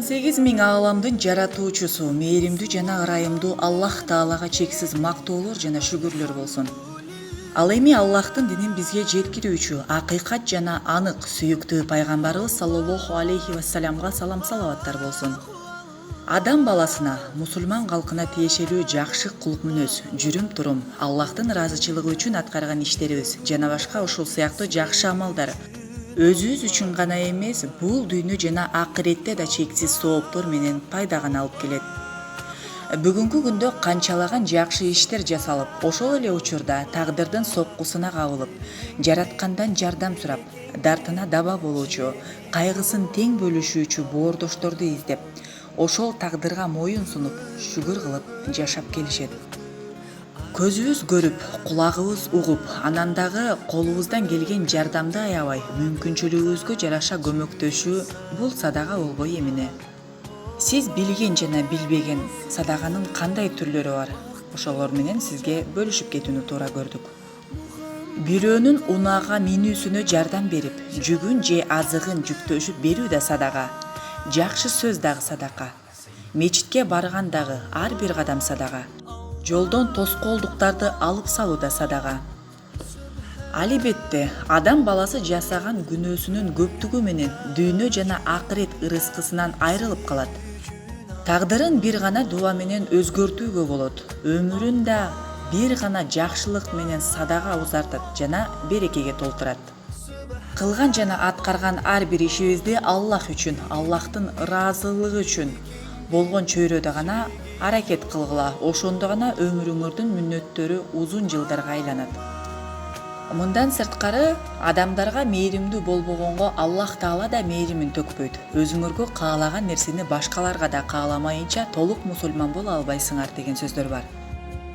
18 миң ааламдын жаратуучусу, мээримдүү жана ырайымдуу Аллах Таалага чексиз мактоолор жана шүгүрлөр болсун. Ал эми Аллахтын динин бизге жеткирүүчү акыйкат жана анык сүйүктүү пайгамбарыбыз саллаллаху алейхи вассаламга салам салаваттар болсун. Адам баласына, мусулман калкына тиешелүү жакшы кулук мүнөз, жүрүм-турум, Аллахтын ыраазычылыгы үчүн аткарган иштерибиз жана башка ушул сыяктуу жакшы амалдар өзүбүз үчүн гана эмес, бул дүйнө жана акыретте да чексиз сооптор менен пайда гана алып келет. Бүгүнкү күндө канчалаган жакшы иштер жасалып, ошол эле учурда тагдырдын соккусуна кабылып, жараткандан жардам сурап, дартына даба болуучу, кайгысын тең бөлүшүүчү боордошторду издеп, ошол тагдырга моюн сунуп, шүгүр кылып жашап келишет. Көзүбүз көрүп, кулагыбыз угуп, анан дагы колубуздан келген жардамды аябай, мүмкүнчүлүгүбүзгө жараша көмөктөшүү бул садага болбой эмне? Сиз билген жана билбеген садаганын кандай түрлөрү бар? Ошолор менен сизге бөлүшүп кетүүнү туура көрдүк. Бирөөнүн унаага минүүсүнө жардам берип, жүгүн же азыгын жүктөшүп берүү да садага. Жакшы сөз дагы садака. Мечитке барган дагы ар бир кадам садага. Жолдон тоскоолдуктарды алып салуу да садага. Албетте, адам баласы жасаган күнөөсүнүн көптүгү менен дүйнө жана акырет ырыскысынан айрылып калат. Тагдырын бир гана дуа менен өзгөртүүгө болот. Өмүрүн да бир гана жакшылык менен садага узартат жана берекеге толтурат. Кылган жана аткарган ар бир ишибизди Аллах үчүн, Аллахтын ыраазылыгы үчүн болгон чөйрөдө гана аракет кылгыла, ошондо гана өмүрүңөрдүн мүнөттөрү узун жылдарга айланат. Мындан сырткары, адамдарга мээримдүү болбогонго Аллах Таала да мээримин төкпөйт. Өзүңөргө каалаган нерсени башкаларга да кааламайынча толук мусулман боло албайсыңар деген сөздөр бар.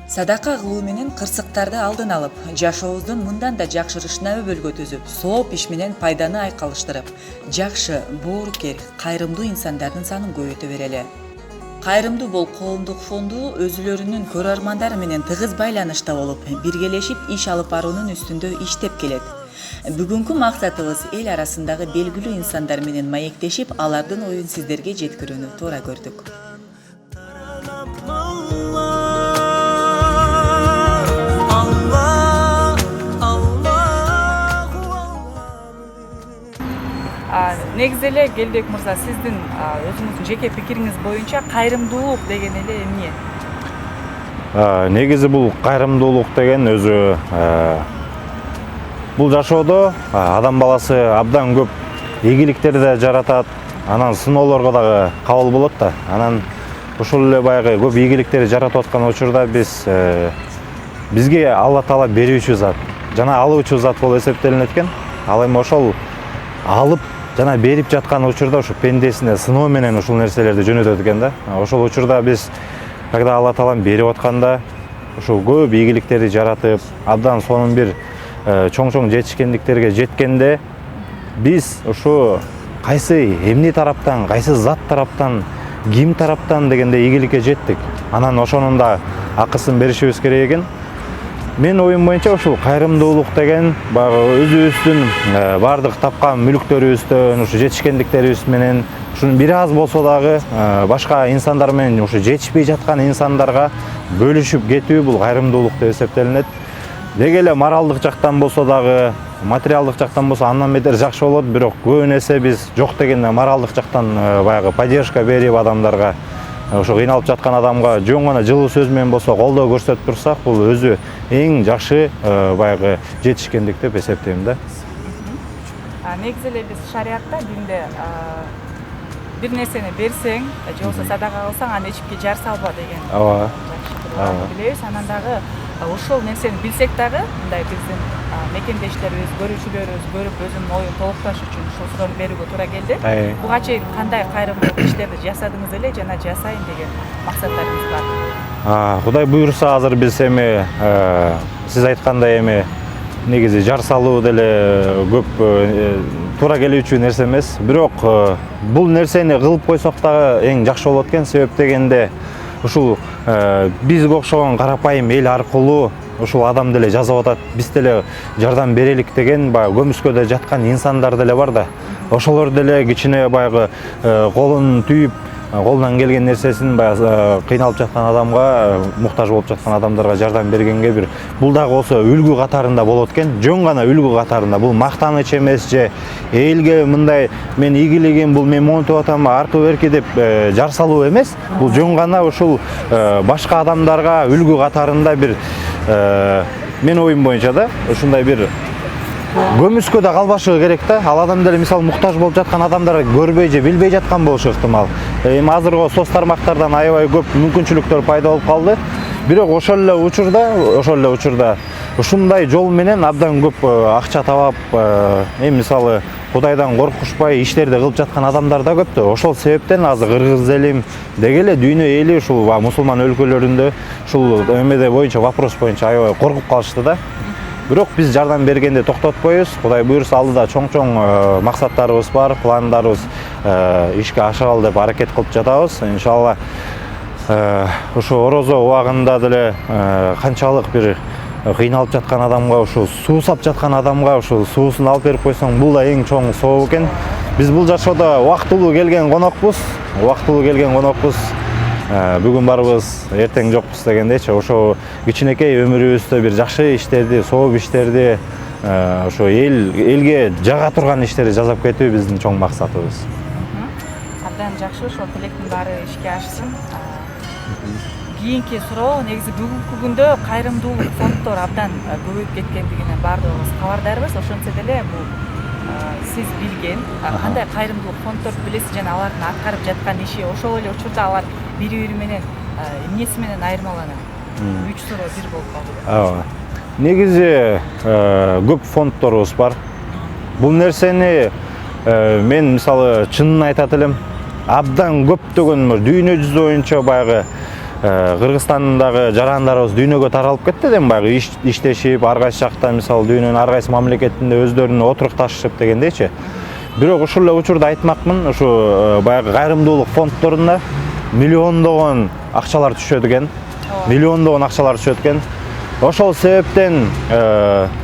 Садака кылуу менен кырсыктарды алдын алып, жашообуздун мындан да жакшырышына өбөлгө түзүп, сооп иш менен пайданы айкалыштырып, жакшы, боорукер, кайрымдуу инсандардын санын көбөйтө берели. Кайрымдуу бол коомдук фонду өзүлөрүнүн көрөрмандары менен тыгыз байланышта болуп, биргелешип иш алып баруунун үстүндө иштеп келет. Бүгүнкү максатыбыз эл арасындагы белгилүү инсандар менен маектешип, алардын оюн сиздерге жеткирүүнү туура көрдүк. Негизи эле Келбек мырза, сиздин өзүңүздүн жеке пикириңиз боюнча кайрымдуулук деген эле эмне? Негизи бул кайрымдуулук деген өзү бул жашоодо адам баласы абдан көп ийгиликтерди жаратат, анан сыноолорго дагы кабыл болот да. Анан ушул эле баягы көп ийгиликтерди жаратып аткан учурда бизге Алла Таала берүүчү зат жана алуучу зат болуп эсептелинет экен. Ал эми ошол алып жана берип жаткан учурда ушу пендесине сыноо менен ушул нерселерди жөнөтөт экен да. Ошол учурда биз, когда Алла Таалам берип атканда, ушул көп ийгиликтерди жаратып, абдан сонун бир чоң жетишкендиктерге жеткенде, биз ушу кайсы эмне тараптан, кайсы зат тараптан, ким тараптан дегенде ийгиликке жеттик. Анан ошонун да акысын беришибиз керек экен. Мен оюм боюнча ушул кайрымдуулук деген баягы өзүбүздүн бардык тапкан мүлүктөрүбүздөн, ушу жетишкендиктерибиз менен, ушунун бир аз болсо дагы башка инсандар менен ушу жетишпей жаткан инсандарга бөлүшүп кетүү бул кайрымдуулук деп эсептелинет. Деги эле моралдык жактан болсо дагы, материалдык жактан болсо андан бетер жакшы болот, бирок көбүн эсе биз жок дегенде моралдык жактан баягы поддержка берип адамдарга, ошо кыйналып жаткан адамга жөн гана жылуу сөз менен болсо колдоо көрсөтүп турсак, бул өзү эң жакшы баягы жетишкендик деп эсептейм да. Негизи эле биз шариатта, динде бир нерсени берсең, же болбосо садака кылсаң, аны эчипке жар салба деген. Ооба. Билебиз, анан дагы ошол нерсени билсек дагы, мындай биздин мекендештерибиз, көрүүчүлөрүбүз көрүп өзүнүн оюн толукташ үчүн ушул суроону берүүгө туура келди. Буга чейин кандай кайрымдуулук иштерди жасадыңыз эле жана жасайын деген максаттарыңыз бар? Кудай буйруса азыр биз эми сиз айткандай эми негизи жар салуу деле көп туура келүүчү нерсе эмес. Бирок бул нерсени кылып койсок дагы эң жакшы болот экен. Себеп дегенде ушул бизге окшогон карапайым эл аркылуу ушул адам деле жазып атат, биз деле жардам берелик деген баягы көмүскөдө жаткан инсандар деле бар да. ошолор деле кичине баягы колун түйүп колунан келген нерсесин баягы кыйналып жаткан адамга, муктаж болуп жаткан адамдарга жардам бергенге бир бул дагы болсо үлгү катарында болот экен. Жөн гана үлгү катарында. Бул мактаныч эмес же элге мындай мен ийгилигим, бул мен монтип атам, аркы берки деп жар салуу эмес. Бул жөн гана ушул башка адамдарга үлгү катарында бир мен оюм боюнча да ушундай бир көмүскө да калбашы керек да. Ал адам деле мисалы муктаж болуп жаткан адамдар көрбөй же билбей жаткан болушу ыктымал. Эми азыркы соц тармактардан аябай көп мүмкүнчүлүктөр пайда болуп калды. Бирок ошол эле учурда ушундай жол менен абдан көп акча табап, эми мисалы Кудайдан коркушпай иштерди кылып жаткан адамдар да көп да. Ошол себептен азыр кыргыз элим деги эле дүйнө эли ушул мусулман өлкөлөрүндө ушул эмеде боюнча вопрос боюнча аябай коркуп калышты да. Бирок биз жардам бергенде токтотпойбуз. Кудай буюрса алдыда чоң максаттарыбыз бар, пландарыбыз ишке ашыралы деп аракет кылып жатабыз. Иншалла ушу орозо убагында деле канчалык бир кыйналып жаткан адамга, ушул суу сап жаткан адамга ушул суусун алып берип койсоң, бул да эң чоң соо экен. Биз бул жашоодо убактылуу келген конокпуз. Бүгүн барбыз, эртең жокпуз дегендейчи. Ошо кичинекей өмүрүбүздө бир жакшы иштерди, сооп иштерди, ошо элге жага турган иштерди жасап кетүү биздин чоң максатыбыз. Абдан жакшы, ошол тилектин баары ишке ашсын. Кийинки суроо, негизи бүгүнкү күндө кайрымдуулук фонддор абдан көбөйүп кеткендигинен баардыгыбыз кабардарбыз. Ошентсе деле бул сиз билген кандай кайрымдуулук фонддорду билесиз жана алардын аткарып жаткан иши, ошол эле учурда алар бири-бири менен эмнеси менен айырмаланат? 3 суроо бир болуп калды. Негизи көп фонддорубуз бар. Бул нерсени мен мисалы чынын айтат элем, абдан көптөгөн дүйнө жүзү боюнча баягы Кыргызстандагы жарандарыбыз дүйнөгө таралып кетти деп баягы иштешип, ар кайсы жакта мисалы дүйнөнүн ар кайсы мамлекетинде өздөрүнүн отурукташышып дегендейчи. Бирок ушул эле учурда айтмакмын, ушу баягы кайрымдуулук фонддоруна миллиондогон акчалар түшөт экен. Ошол себептен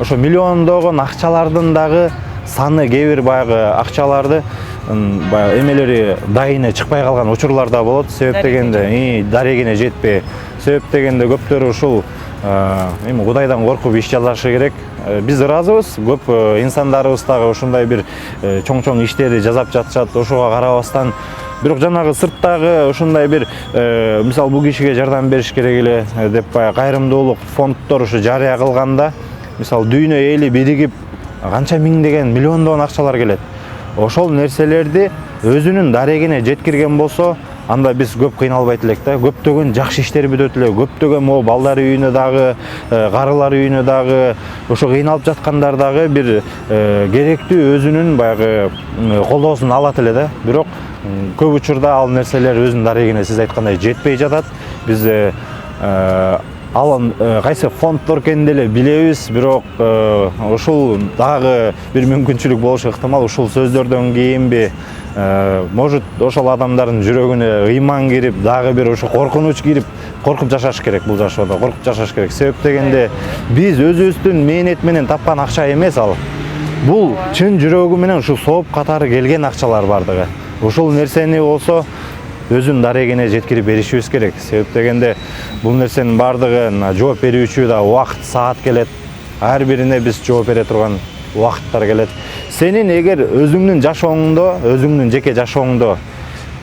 ошо миллиондогон акчалардын дагы саны кээ бир баягы акчаларды эмелери дайыны чыкпай калган учурлар да болот. Себеп дегенде дарегине жетпей. Себеп дегенде көптөрү ушул эми Кудайдан коркуп иш жасашы керек. Биз ыраазыбыз, көп инсандарыбыз дагы ушундай бир чоң иштерди жасап жатышат. Ошого карабастан бирок жанагы сырттагы ушундай бир мисалы бул кишиге жардам бериш керек эле деп кайрымдуулук фонддор ушу жарыя кылганда, мисалы дүйнө эли биригип канча миңдеген, миллиондогон акчалар келет. Ошол нерселерди өзүнүн дарегине жеткирген болсо, анда биз көп кыйналбайт элек да. Көптөгөн жакшы иштер бүтөт эле. Көптөгөн могу балдар үйүнө дагы, карылар үйүнө дагы, ошо кыйналып жаткандар дагы бир керектүү өзүнүн баягы колдоосун алат эле да. Бирок көп учурда ал нерселер өзүнүн дарегине сиз айткандай жетпей жатат. Биз ал кайсы фонддор экенин деле билебиз, бирок ушул дагы бир мүмкүнчүлүк болушу ыктымал. Ушул сөздөрдөн кийинби может ошол адамдардын жүрөгүнө ыйман кирип, дагы бир ошо коркунуч кирип, коркуп жашаш керек бул жашоодо, коркуп жашаш керек. Себеп дегенде биз өзүбүздүн мээнет менен тапкан акча эмес ал. Бул чын жүрөгү менен ушу сооп катары келген акчалар бардыгы. Ушул нерсени болсо өзүнүн дарегине жеткирип беришибиз керек. Себеп дегенде бул нерсенин бардыгын жооп берүүчү да убакыт, саат келет. Ар бирине биз жооп бере турган убакыттар келет. Сенин эгер өзүңдүн жашооңдо, өзүңдүн жеке жашооңдо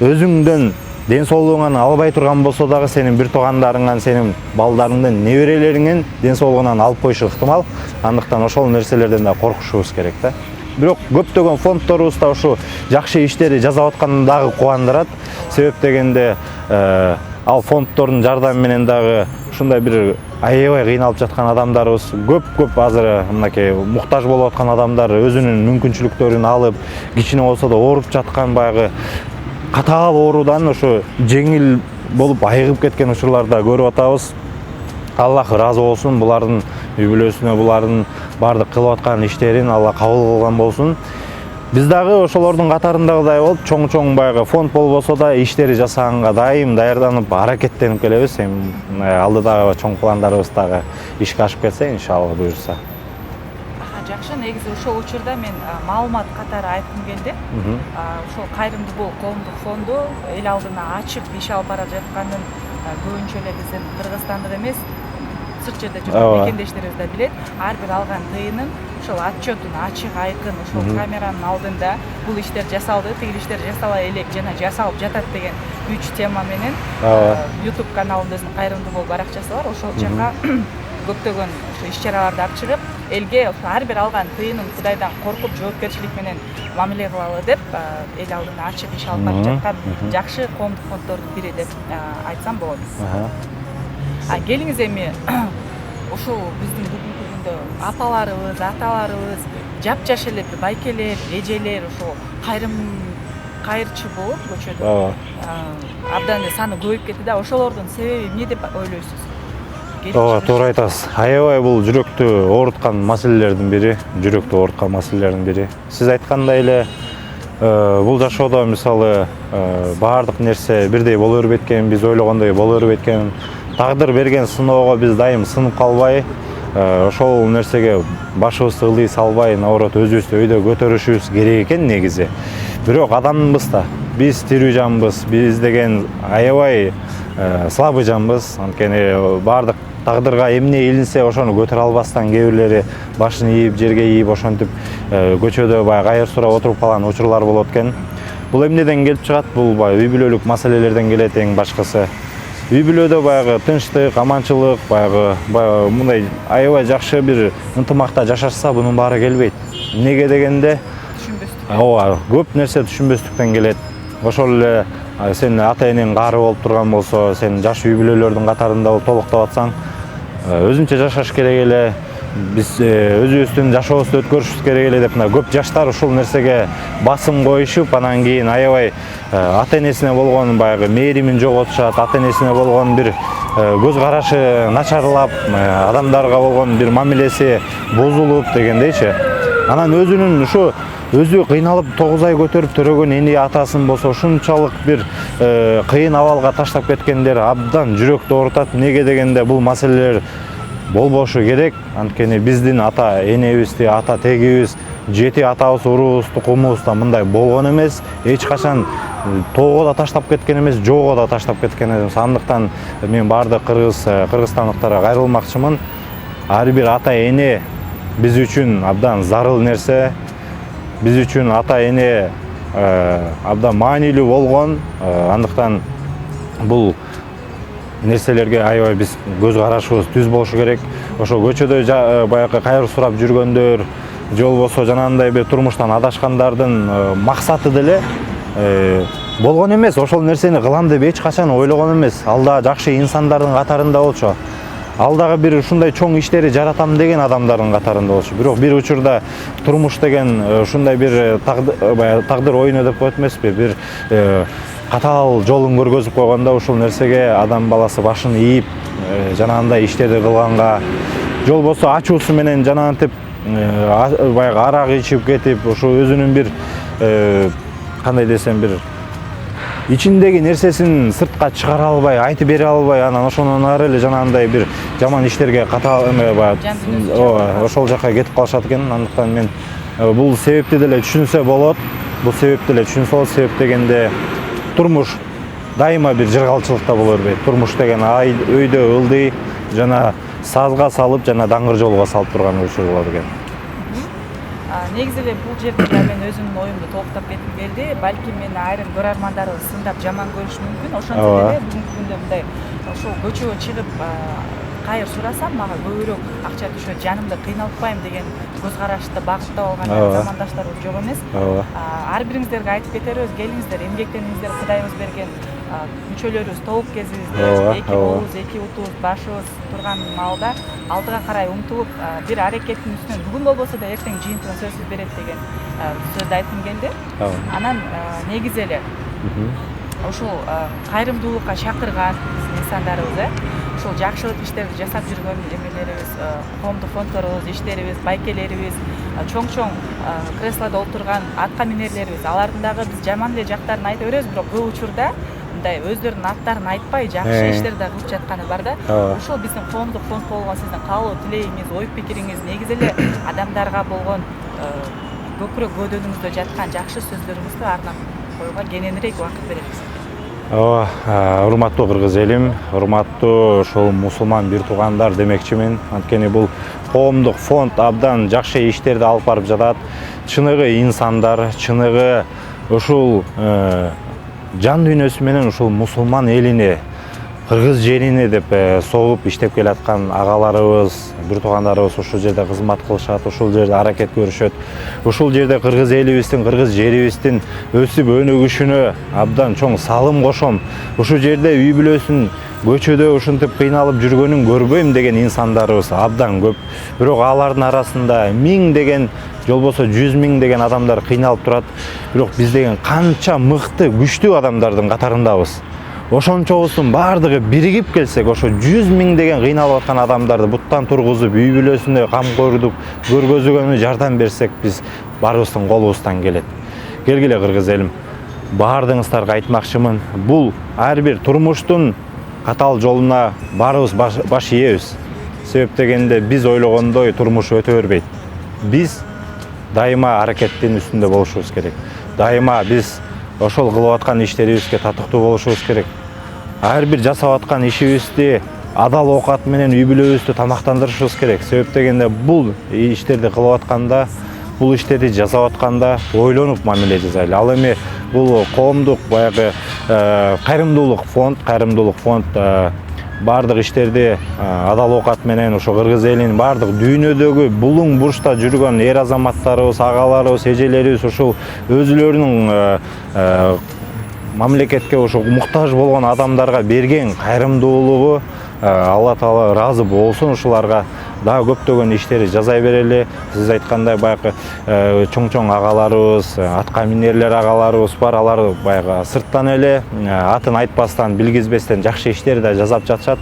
өзүңдөн ден соолугуңан албай турган болсо дагы сенин бир туугандарыңан, сенин балдарыңдын, неберелериңин ден соолугунан алып коюшу ыктымал. Андыктан ошол нерселерден да коркушубуз керек да. Бирок көптөгөн фонддорубуз да ушу жакшы иштерди жасап атканы дагы кубандырат. Себеп дегенде ал фонддордун жардамы менен дагы ушундай бир аябай кыйналып жаткан адамдарыбыз көп азыр мынакей муктаж болуп аткан адамдар өзүнүн мүмкүнчүлүктөрүн алып, кичине болсо да ооруп жаткан баягы катаал оорудан ошо жеңил болуп айыгып кеткен учурларда көрүп атабыз. Аллах ыраазы болсун, булардын үй бүлөсүнө, булардын бардык кылып аткан иштерин Алла кабыл кылган болсун. Биз дагы ошолордун катарындагыдай болуп, чоң баягы фонд болбосо да иштери жасаганга дайым даярданып, аракеттенип келебиз. Эми алдыдагы чоң пландарыбыз дагы ишке ашып кетсе, иншалла буюрса. Жакшы, негизи ошол учурда мен маалымат катары айткым келди. Ошол кайрымдуу коомдук фонду эл алдына ачык иш алып бара жатканын көбүнчө эле биздин кыргызстандык эмес, сырт жерде жүргөн мекендештерибиз да билет. Ар бир алган тыйынын ошол отчетун ачык айкын ошол камеранын алдында бул иштер жасалды, тигил иштер жасала элек жана жасалып жатат деген 3 тема менен YouTube каналындагы кайрымдуу бол баракчасы бар. Ошол жака көптөгөн иш-чараларды алып чыгып, элге ар бир алган тыйынын Кудайдан коркуп жоопкерчилик менен мамиле кылалы деп эл алдына ачык иш алып барып жаткан жакшы коомдук фонддордун бири деп айтсам болот. Келиңиз эми ошол биздин бүгүнкү күндө апаларыбыз, аталарыбыз, жапжаш эле байкелер, эжелер ошол кайырчы болуп көчөдө абдан эле саны көбөйүп кетти да. Ошолордун себеби эмне деп ойлойсуз? Ооба, туура айтасыз. Аябай бул жүрөктү ооруткан маселелердин бири, жүрөктү ооруткан маселелердин бири. Сиз айткандай эле бул жашоодо мисалы баардык нерсе бирдей боло бербейт экен, биз ойлогондой боло бербейт экен. Тагдыр берген сыноого биз дайым сынып калбай, ошол нерсеге башыбызды ылдый салбай, наоборот өзүбүздү өйдө көтөрүшүбүз керек экен негизи. Бирок адамбыз да, биз тирүү жанбыз, биз деген аябай слабый жанбыз. Анткени баардык тагдырга эмне илинсе ошону көтөрө албастан кээ бирлери башын ийип, жерге ийип, ошентип көчөдө баягы кайыр сурап отуруп калган учурлар болот экен. Бул эмнеден келип чыгат? Бул баягы үй бүлөлүк маселелерден келет эң башкысы. Үй бүлөдө баягы тынчтык, аманчылык, баягы мындай аябай жакшы бир ынтымакта жашашса, бунун баары келбейт. Эмнеге дегенде, ооба, көп нерсе түшүнбөстүктөн келет. Ошол эле сен ата-энең кары болуп турган болсо, сен жаш үй бүлөлөрдүн катарында толуктап атсаң, өзүнчө жашаш керек эле, биз өзүбүздүн жашообузду өткөрүшүбүз керек эле деп мына көп жаштар ушул нерсеге басым коюшуп, анан кийин аябай ата-энесине болгон баягы мээримин жоготушат, ата-энесине болгон бир көз карашы начарлап, адамдарга болгон бир мамилеси бузулуп дегендейчи. Анан өзүнүн ушу өзү кыйналып 9 ай көтөрүп төрөгөн эне атасын болсо ушунчалык бир кыйын абалга таштап кеткендер абдан жүрөктү оорутат. Неге дегенде бул маселелер болбошу керек. Анткени биздин ата энебизди, ата тегибиз, жети атабыз, урубуз, тукумубузда мындай болгон эмес. Эч качан тоого да таштап кеткен эмес, жоого да таштап кеткен эмес. Андыктан мен баардык кыргызстандыктарга кайрылмакчымын. Ар бир ата эне биз үчүн абдан зарыл нерсе. Биз үчүн ата эне абдан маанилүү болгон. Андыктан бул нерселерге аябай биз көз карашыбыз түз болушу керек. Ошо көчөдө баягы кайыр сурап жүргөндөр, же болбосо жанагындай бир турмуштан адашкандардын максаты деле болгон эмес. Ошол нерсени кылам деп эч качан ойлогон эмес. Ал да жакшы инсандардын катарында болчу. Ал дагы бир ушундай чоң иштери жаратам деген адамдардын катарында болчу. Бирок бир учурда турмуш деген ушундай бир тагдыр оюну деп коет эмеспи? Бир катаал жолун көргөзүп койгондо ушул нерсеге адам баласы башын ийип, жанагындай иштерди кылганга, же болбосо ачуусу менен жанагынтип баягы арак ичип кетип, ушу өзүнүн бир кандай десем бир ичиндеги нерсесин сыртка чыгара албай, айтып бере албай, анан ошондон ары эле жанагындай бир жаман иштерге ошол жака кетип калышат экен. Андыктан мен бул себепти деле түшүнсө болот. Бул себепти деле түшүнсө болот. Себеп дегенде турмуш дайыма бир жыргалчылыкта боло бербейт. Турмуш деген өйдө ылдый жана сазга салып, жана даңгыр жолго салып турган учур болот экен. Негизи эле бул жерде мен өзүмдүн оюмду толуктап кетким келди. Балким мени айрым көрөрмандарыбыз сындап жаман көрүшү мүмкүн. Ошондо деле бүгүнкү күндө мындай ошол көчөгө чыгып кайыр сурасам, мага көбүрөөк акча түшөт, жанымда кыйналтпайм деген көз карашты багыттап алган замандаштарыбыз жок эмес. Ар бириңиздерге айтып кетербиз, келиңиздер, эмгектениңиздер, Кудайыбыз берген мүчөлөрүбүз толук кезибизде, эки колубуз, эки утубуз, башыбыз турган маалда алдыга карай умтулуп, бир аракеттин үстүнөн бүгүн болбосо да эртең жыйынтыгын сөзсүз берет деген сөздү айткым келди. Анан негизи эле ошол кайрымдуулукка чакырган биздин инсандарыбыз, ошол жакшылык иштерди жасап жүргөн эмелерибиз, коомдук фонддорубуз, иштерибиз, байкелерибиз, чоң-чоң креслодо отурган атка минерлерибиз, алардын дагы биз жаман эле жактарын айта беребиз, бирок көп учурда мындай өздөрүнүн аттарын айтпай жакшы иштер да кылып жатканы бар да. Ошол биздин коомдук фонд болгон сиздин каалоо тилегиңиз, ой пикириңиз негизи эле адамдарга болгон көкүрөк көдөнүңүздө жаткан жакшы сөздөрүңүздү ардынан коюуга кененирээк убакыт беребиз. Урматтуу кыргыз элим, урматтуу ошол мусулман бир туугандар демекчимин. Анткени бул коомдук фонд абдан жакшы иштерди алып барып жатат. Чыныгы инсандар, чыныгы ушул жан дүйнөсү менен ушул мусулман элине, кыргыз жерине деп согуп иштеп келаткан агаларыбыз, бир туугандарыбыз ушул жерде кызмат кылышат, ушул жерде аракет көрүшөт. Ушул жерде кыргыз элибиздин, кыргыз жерибиздин өсүп өнүгүшүнө абдан чоң салым кошом. Ушул жерде үй бүлөсүн көчөдө ушинтип кыйналып жүргөнүн көрбөйм деген инсандарыбыз абдан көп. Бирок алардын арасында 1000 деген, болбосо 100 000 деген адамдар кыйналып турат. Бирок биз деген канча мыкты, күчтүү адамдардын катарындабыз. Ошончобуздун баардыгы биригип келсек, ошо 100 000 деген кыйналып аткан адамдарды буттан тургузуп, үй бүлөсүнө камкордук көргөзгөнү жардам берсек, биз барыбыздын колубуздан келет. Келгиле кыргыз элим, баардыгыңыздарга айтмакчымын, бул ар бир турмуштун катал жолуна барыбыз баш ийебиз. Себеп дегенде биз ойлогондой турмуш өтө бербейт. Биз дайыма аракеттин үстүндө болушубуз керек. Дайыма биз ошол кылып аткан иштерибизге татыктуу болушубуз керек. Ар бир жасап аткан ишибизди адал оокат менен үй бүлөбүздү тамактандырышыбыз керек. Себеп дегенде бул иштерди кылып атканда, бул иштерди жасап атканда ойлонуп мамиле жасайлы. Ал эми бул коомдук баягы кайрымдуулук фонд бардык иштерди адал оокат менен ошо кыргыз элинин бардык дүйнөдөгү булуң бурчта жүргөн эр азаматтарыбыз, агаларыбыз, эжелерибиз ушул өзүлөрүнүн мамлекетке ошо муктаж болгон адамдарга берген кайрымдуулугу Алла Таала ыраазы болсун, ушуларга дагы көптөгөн иштери жасай берели. Сиз айткандай баягы чоң агаларыбыз, атка минерлер агаларыбыз бар, алар баягы сырттан эле атын айтпастан, билгизбестен жакшы иштер да жасап жатышат.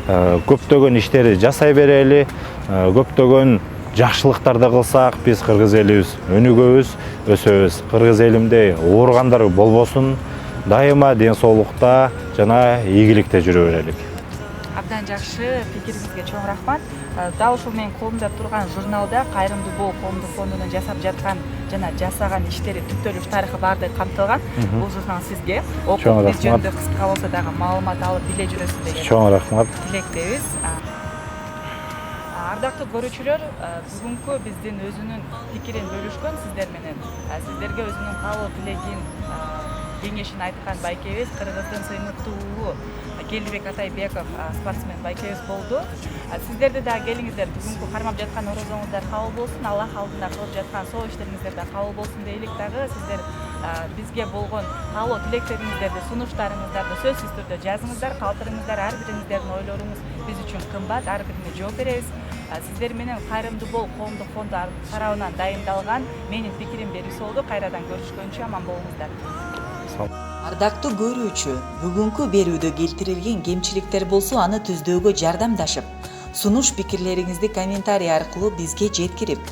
Көптөгөн иштери жасай берели, көптөгөн жакшылыктарды кылсак, биз кыргыз элибиз өнүгөбүз, өсөбүз. Кыргыз элимде ооругандар болбосун, дайыма ден соолукта жана ийгиликте жүрө берелик. Абдан жакшы, пикириңизге чоң рахмат. Дал ушул менин колумда турган журналда Кайрымдуу Бол коомдук фондунун жасап жаткан жана жасаган иштери, түптөлүш тарыхы баардыгы камтылган. Бул журнал сизге окуп, биз жөнүндө кыска болсо дагы маалымат алып биле жүрөсүз деген чоң рахмат. Тилектебиз. Ардактуу көрүүчүлөр, бүгүнкү биздин өзүнүн пикирин бөлүшкөн сиздер менен, сиздерге өзүнүн каалоо тилегин, кеңешин айткан байкебиз, Кыргыздын сыймыктуу Келдибек Атайбеков спортсмен байкебиз болду. Сиздерди да келиңиздер, бүгүнкү кармап жаткан орозоңуздар кабыл болсун, Аллах алдында кылып жаткан соо иштериңиздер да кабыл болсун дейлик дагы. Сиздер бизге болгон каалоо тилектериңиздерди, сунуштарыңыздарды сөзсүз түрдө жазыңыздар, калтырыңыздар. Ар бириңиздердин ойлоруңуз биз үчүн кымбат, ар бирине жооп беребиз. Сиздер менен Кайрымдуу Бол коомдук фонду тарабынан дайындалган менин пикирим берүүсү болду. Кайрадан көрүшкөнчө аман болуңуздар. Ардактуу көрүүчү, бүгүнкү берүүдө келтирилген кемчиликтер болсо аны түздөөгө жардамдашып, сунуш пикирлериңизди комментарий аркылуу бизге жеткирип,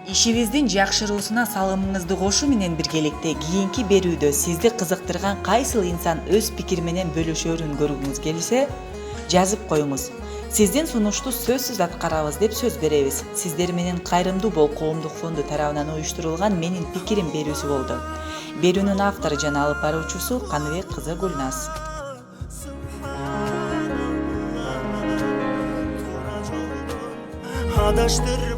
ишибиздин жакшыруусуна салымыңызды кошуу менен биргеликте кийинки берүүдө сизди кызыктырган кайсыл инсан өз пикири менен бөлүшөөрүн көргүңүз келсе, жазып коюңуз. Сиздин сунушту сөзсүз аткарабыз деп сөз беребиз. Сиздер менен Кайрымдуу Бол коомдук фонду тарабынан уюштурулган менин пикирим берүүсү болду. Берүүнүн автору жана алып баруучусу Каныбек кызы Гүлназ. Адаштыр